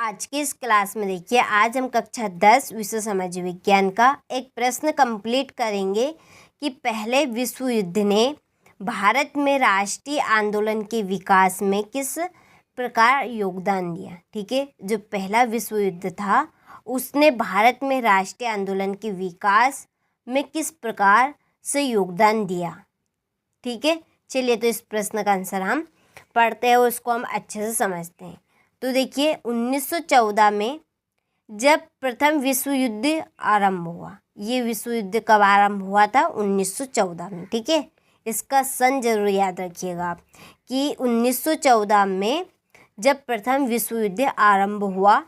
आज की इस क्लास में देखिए, आज हम कक्षा 10 विश्व समाज विज्ञान का एक प्रश्न कंप्लीट करेंगे कि पहले विश्व युद्ध ने भारत में राष्ट्रीय आंदोलन के विकास में किस प्रकार योगदान दिया। ठीक है, जो पहला विश्व युद्ध था उसने भारत में राष्ट्रीय आंदोलन के विकास में किस प्रकार से योगदान दिया। ठीक है, चलिए तो इस प्रश्न का आंसर हम पढ़ते हैं और उसको हम अच्छे से समझते हैं। तो देखिए, 1914 में जब प्रथम विश्व युद्ध आरंभ हुआ, ये विश्व युद्ध कब आरंभ हुआ था? 1914 में। ठीक है, इसका सन जरूर याद रखिएगा आप कि 1914 में जब प्रथम विश्व युद्ध आरंभ हुआ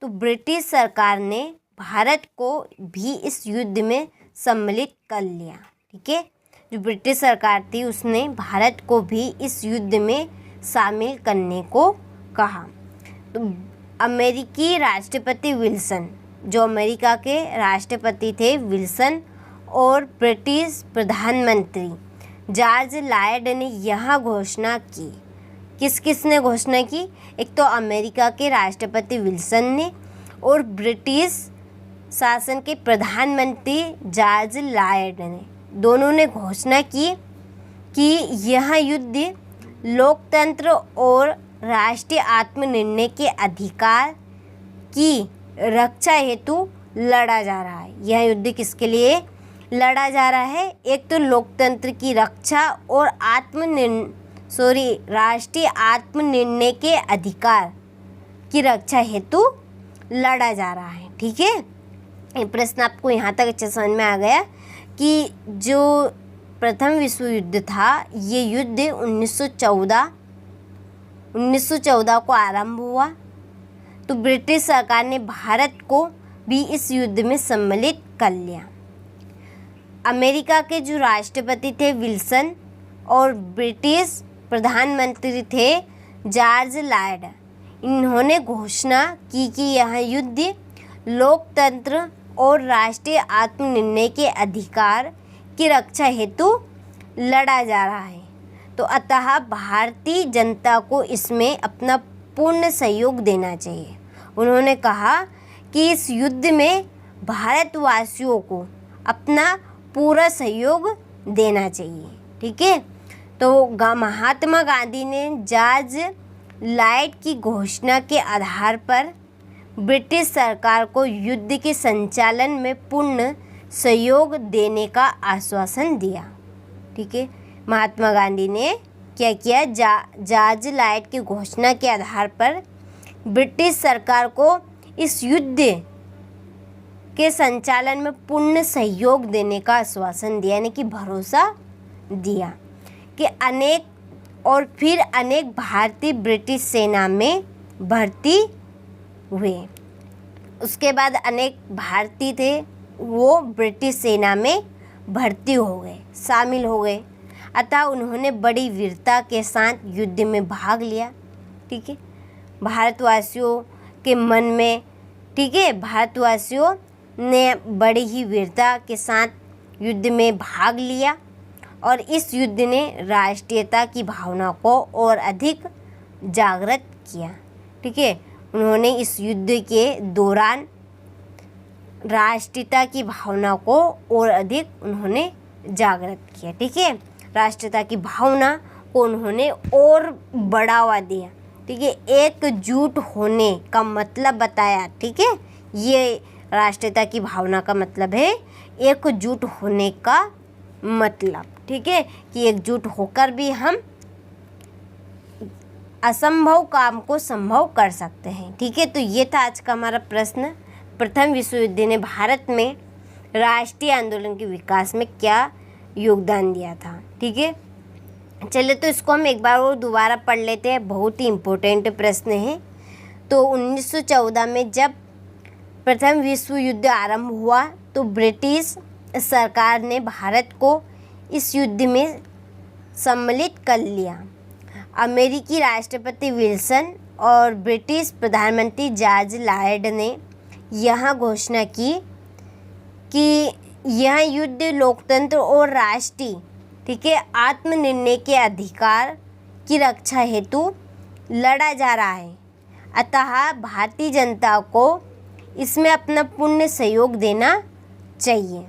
तो ब्रिटिश सरकार ने भारत को भी इस युद्ध में सम्मिलित कर लिया। ठीक है, जो ब्रिटिश सरकार थी उसने भारत को भी इस युद्ध में शामिल करने को कहा। तो अमेरिकी राष्ट्रपति विल्सन, जो अमेरिका के राष्ट्रपति थे विल्सन, और ब्रिटिश प्रधानमंत्री जॉर्ज लॉयड ने यह घोषणा की। किसने घोषणा की? एक तो अमेरिका के राष्ट्रपति विल्सन ने और ब्रिटिश शासन के प्रधानमंत्री जॉर्ज लॉयड ने, दोनों ने घोषणा की कि यह युद्ध लोकतंत्र और राष्ट्रीय आत्मनिर्णय के अधिकार की रक्षा हेतु लड़ा जा रहा है। यह युद्ध किसके लिए लड़ा जा रहा है? एक तो लोकतंत्र की रक्षा और राष्ट्रीय आत्मनिर्णय के अधिकार की रक्षा हेतु लड़ा जा रहा है। ठीक है, ये प्रश्न आपको यहाँ तक अच्छे समझ में आ गया कि जो प्रथम विश्व युद्ध था, ये युद्ध 1914 को आरंभ हुआ। तो ब्रिटिश सरकार ने भारत को भी इस युद्ध में सम्मिलित कर लिया। अमेरिका के जो राष्ट्रपति थे विल्सन और ब्रिटिश प्रधानमंत्री थे जॉर्ज लॉयड, इन्होंने घोषणा की कि यह युद्ध लोकतंत्र और राष्ट्रीय आत्मनिर्णय के अधिकार की रक्षा हेतु लड़ा जा रहा है। तो अतः भारतीय जनता को इसमें अपना पूर्ण सहयोग देना चाहिए। उन्होंने कहा कि इस युद्ध में भारतवासियों को अपना पूरा सहयोग देना चाहिए। ठीक है, तो महात्मा गांधी ने जॉर्ज लॉयड की घोषणा के आधार पर ब्रिटिश सरकार को युद्ध के संचालन में पूर्ण सहयोग देने का आश्वासन दिया। ठीक है, महात्मा गांधी ने क्या किया? जॉर्ज लॉयड की घोषणा के आधार पर ब्रिटिश सरकार को इस युद्ध के संचालन में पूर्ण सहयोग देने का आश्वासन दिया, यानी कि भरोसा दिया कि अनेक भारतीय ब्रिटिश सेना में भर्ती हुए। उसके बाद अनेक भारतीय थे वो ब्रिटिश सेना में भर्ती हो गए, शामिल हो गए। अतः उन्होंने बड़ी वीरता के साथ युद्ध में भाग लिया। ठीक है, भारतवासियों के मन में, ठीक है, भारतवासियों ने बड़ी ही वीरता के साथ युद्ध में भाग लिया और इस युद्ध ने राष्ट्रीयता की भावना को और अधिक जागृत किया। ठीक है, उन्होंने इस युद्ध के दौरान राष्ट्रीयता की भावना को और अधिक उन्होंने जागृत किया। ठीक है, राष्ट्रीयता की भावना को उन्होंने और बढ़ावा दिया। ठीक है, एकजुट होने का मतलब बताया। ठीक है, ये राष्ट्रीयता की भावना का मतलब है एकजुट होने का मतलब। ठीक है, कि एकजुट होकर भी हम असंभव काम को संभव कर सकते हैं। ठीक है, तो ये था आज का हमारा प्रश्न, प्रथम विश्व युद्ध ने भारत में राष्ट्रीय आंदोलन के विकास में क्या योगदान दिया था। ठीक है, चलिए तो इसको हम एक बार और दोबारा पढ़ लेते हैं, बहुत ही इम्पोर्टेंट प्रश्न है। तो 1914 में जब प्रथम विश्व युद्ध आरंभ हुआ तो ब्रिटिश सरकार ने भारत को इस युद्ध में सम्मिलित कर लिया। अमेरिकी राष्ट्रपति विल्सन और ब्रिटिश प्रधानमंत्री जॉर्ज लॉयड ने यह घोषणा की कि यह युद्ध लोकतंत्र और राष्ट्रीय, ठीक है, आत्मनिर्णय के अधिकार की रक्षा हेतु लड़ा जा रहा है। अतः भारतीय जनता को इसमें अपना पूर्ण सहयोग देना चाहिए।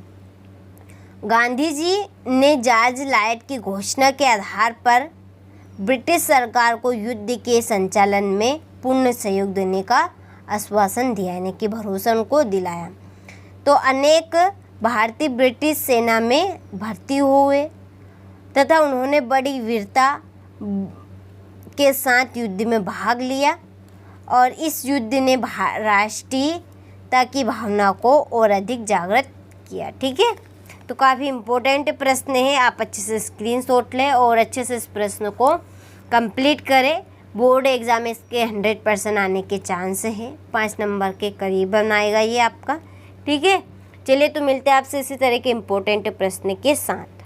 गांधी जी ने जॉर्ज लायड की घोषणा के आधार पर ब्रिटिश सरकार को युद्ध के संचालन में पूर्ण सहयोग देने का आश्वासन दिया, यानी कि भरोसा उनको दिलाया। तो अनेक भारतीय ब्रिटिश सेना में भर्ती हुए तथा उन्होंने बड़ी वीरता के साथ युद्ध में भाग लिया और इस युद्ध ने राष्ट्रीयता की भावना को और अधिक जागृत किया। ठीक है, तो काफ़ी इम्पोर्टेंट प्रश्न है, आप अच्छे से स्क्रीनशॉट लें और अच्छे से इस प्रश्न को कंप्लीट करें। बोर्ड एग्ज़ाम में इसके 100% आने के चांस है, 5 नंबर के करीब बनाएगा ये आपका। ठीक है, चलिए तो मिलते हैं आपसे इसी तरह के इम्पोर्टेंट प्रश्न के साथ।